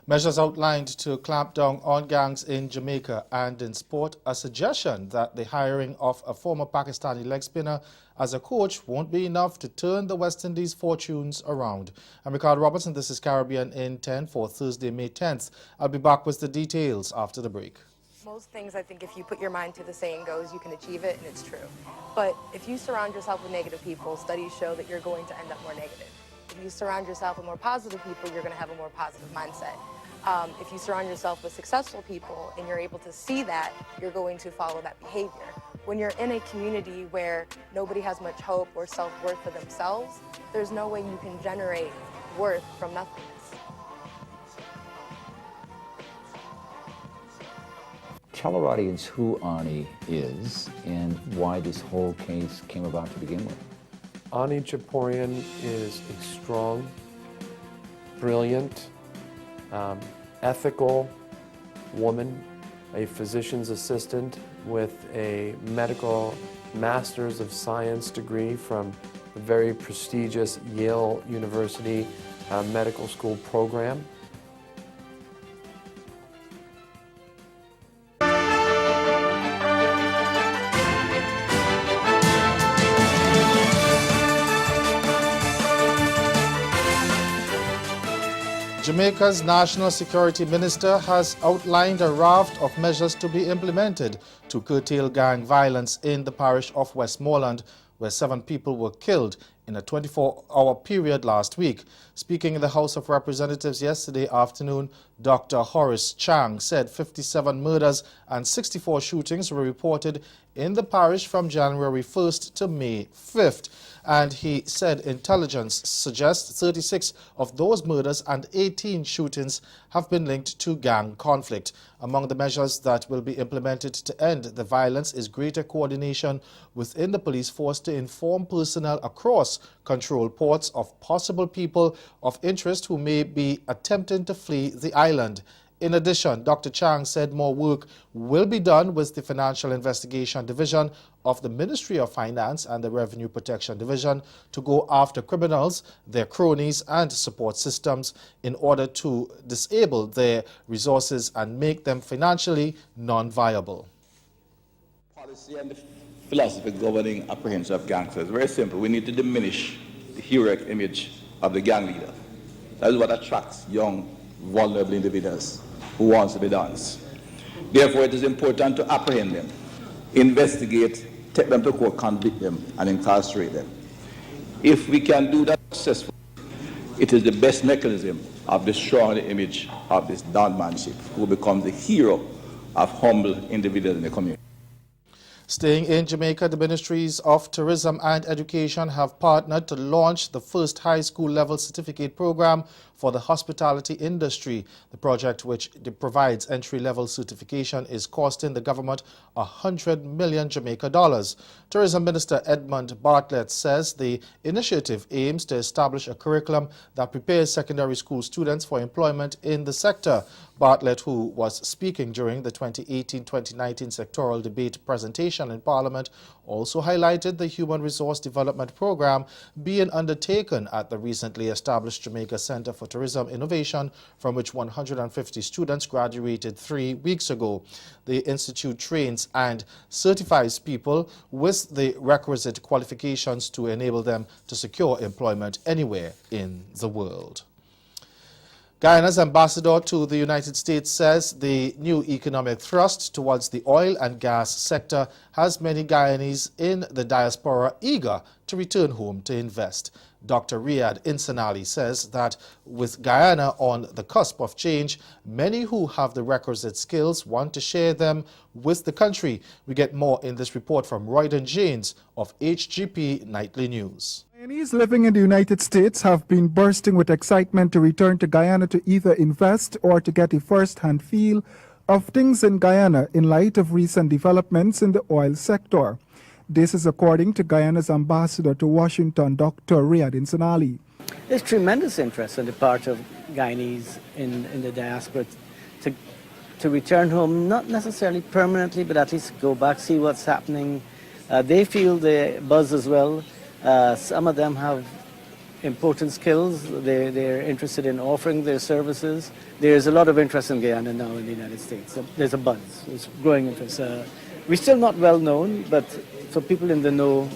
Measures outlined to clamp down on gangs in Jamaica and in sport, a suggestion that the hiring of a former Pakistani leg spinner as a coach won't be enough to turn the West Indies' fortunes around. I'm Ricardo Robertson. This is Caribbean in 10 for Thursday, May 10th. I'll be back with the details after the break. Most things, I think, if you put your mind to, the saying goes, you can achieve it, and it's true. But if you surround yourself with negative people, studies show that you're going to end up more negative. If you surround yourself with more positive people, you're going to have a more positive mindset. If you surround yourself with successful people and you're able to see that, you're going to follow that behavior. When you're in a community where nobody has much hope or self-worth for themselves, there's no way you can generate worth from nothingness. Tell our audience who Ani is and why this whole case came about to begin with. Ani Chaporian is a strong, brilliant, ethical woman, a physician's assistant with a medical master's of science degree from the very prestigious Yale University medical school program. Jamaica's National Security Minister has outlined a raft of measures to be implemented to curtail gang violence in the parish of Westmoreland, where 7 people were killed in a 24-hour period last week. Speaking in the House of Representatives yesterday afternoon, Dr. Horace Chang said 57 murders and 64 shootings were reported in the parish from January 1st to May 5th. And he said intelligence suggests 36 of those murders and 18 shootings have been linked to gang conflict. Among the measures that will be implemented to end the violence is greater coordination within the police force to inform personnel across control ports of possible people of interest who may be attempting to flee the island. In addition, Dr. Chang said more work will be done with the Financial Investigation Division of the Ministry of Finance and the Revenue Protection Division to go after criminals, their cronies and support systems in order to disable their resources and make them financially non-viable. Policy and the philosophy governing apprehension of gangsters is very simple. We need to diminish the heroic image of the gang leader. That is what attracts young, vulnerable individuals who wants to be dons. Therefore, it is important to apprehend them, investigate, take them to court, convict them, and incarcerate them. If we can do that successfully, it is the best mechanism of destroying the image of this donmanship, who becomes the hero of humble individuals in the community. Staying in Jamaica, the Ministries of Tourism and Education have partnered to launch the first high school level certificate program for the hospitality industry. The project, which provides entry-level certification, is costing the government $100 million Jamaica dollars. Tourism Minister Edmund Bartlett says the initiative aims to establish a curriculum that prepares secondary school students for employment in the sector. Bartlett, who was speaking during the 2018-2019 sectoral debate presentation in Parliament, also highlighted the Human Resource Development Program being undertaken at the recently established Jamaica Center for Tourism Innovation, from which 150 students graduated 3 weeks ago. The institute trains and certifies people with the requisite qualifications to enable them to secure employment anywhere in the world. Guyana's ambassador to the United States says the new economic thrust towards the oil and gas sector has many Guyanese in the diaspora eager to return home to invest. Dr. Riyad Insanali says that with Guyana on the cusp of change, many who have the requisite skills want to share them with the country. We get more in this report from Royden Janes of HGP Nightly News. Guyanese living in the United States have been bursting with excitement to return to Guyana to either invest or to get a first-hand feel of things in Guyana in light of recent developments in the oil sector. This is according to Guyana's ambassador to Washington, Dr. Riyad Insanali. There's tremendous interest on the part of Guyanese in the diaspora to return home, not necessarily permanently, but at least go back, see what's happening. They feel the buzz as well. Some of them have important skills. They're interested in offering their services. There's a lot of interest in Guyana now in the United States. There's a buzz. There's growing interest. We're still not well known, but for people in the know,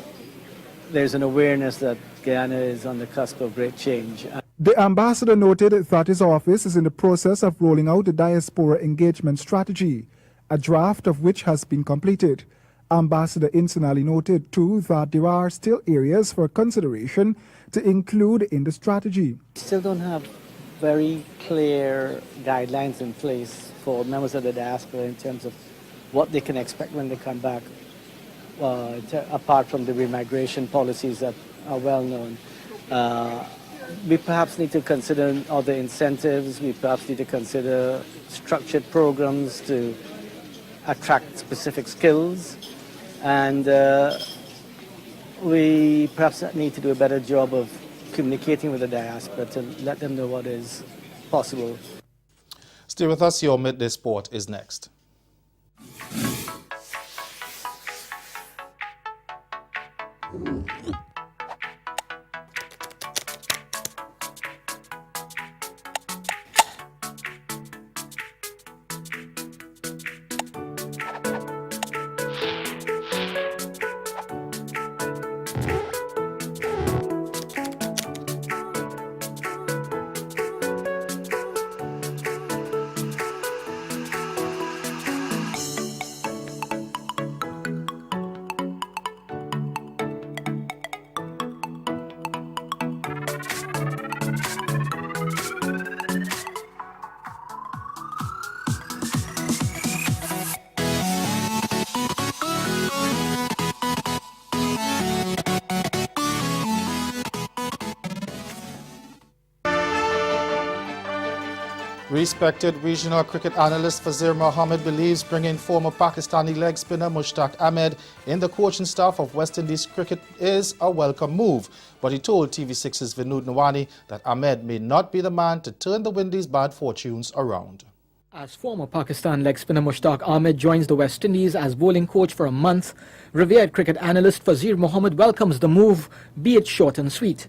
there's an awareness that Guyana is on the cusp of great change. The ambassador noted that his office is in the process of rolling out a diaspora engagement strategy, a draft of which has been completed. Ambassador Insinali noted too that there are still areas for consideration to include in the strategy. Still don't have very clear guidelines in place for members of the diaspora in terms of what they can expect when they come back, apart from the remigration policies that are well known. We perhaps need to consider other incentives. We perhaps need to consider structured programs to attract specific skills. And we perhaps need to do a better job of communicating with the diaspora to let them know what is possible. Stay with us. Your Midday Sport is next. Respected regional cricket analyst Fazir Mohammed believes bringing former Pakistani leg spinner Mushtaq Ahmed in the coaching staff of West Indies cricket is a welcome move. But he told TV6's Vinod Nawani that Ahmed may not be the man to turn the Windies' bad fortunes around. As former Pakistan leg spinner Mushtaq Ahmed joins the West Indies as bowling coach for a month, revered cricket analyst Fazir Mohammed welcomes the move, be it short and sweet.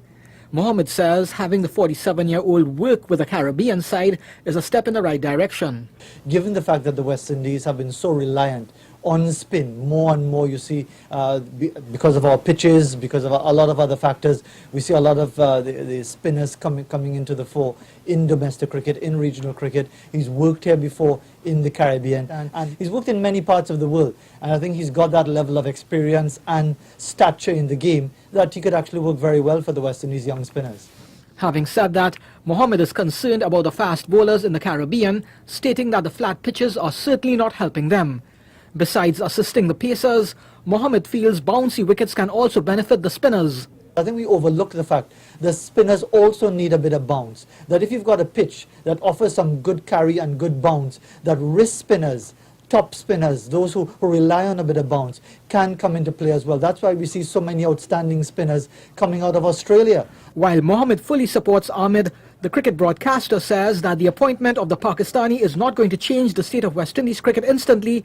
Mohammed says having the 47-year-old work with the Caribbean side is a step in the right direction. Given the fact that the West Indies have been so reliant on spin, more and more you see, because of our pitches, because of a lot of other factors, we see a lot of the spinners coming into the fore in domestic cricket, in regional cricket. He's worked here before in the Caribbean, and he's worked in many parts of the world, and I think he's got that level of experience and stature in the game that he could actually work very well for the West Indies young spinners. Having said that, Mohammed is concerned about the fast bowlers in the Caribbean, stating that the flat pitches are certainly not helping them. Besides assisting the pacers, Mohammed feels bouncy wickets can also benefit the spinners. I think we overlook the fact the spinners also need a bit of bounce. That if you've got a pitch that offers some good carry and good bounce, that wrist spinners, top spinners, those who rely on a bit of bounce, can come into play as well. That's why we see so many outstanding spinners coming out of Australia. While Mohammed fully supports Ahmed, the cricket broadcaster says that the appointment of the Pakistani is not going to change the state of West Indies cricket instantly,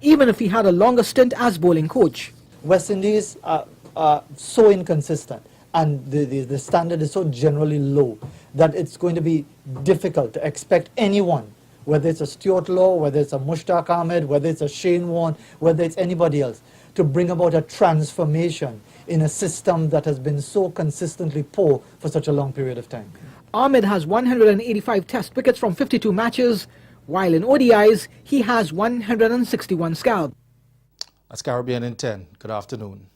even if he had a longer stint as bowling coach. West Indies are so inconsistent, and the standard is so generally low that it's going to be difficult to expect anyone, whether it's a Stuart Law, whether it's a Mushtaq Ahmed, whether it's a Shane Warne, whether it's anybody else, to bring about a transformation in a system that has been so consistently poor for such a long period of time. Ahmed has 185 test wickets from 52 matches, while in ODIs, he has 161 scalps. That's Caribbean in 10. Good afternoon.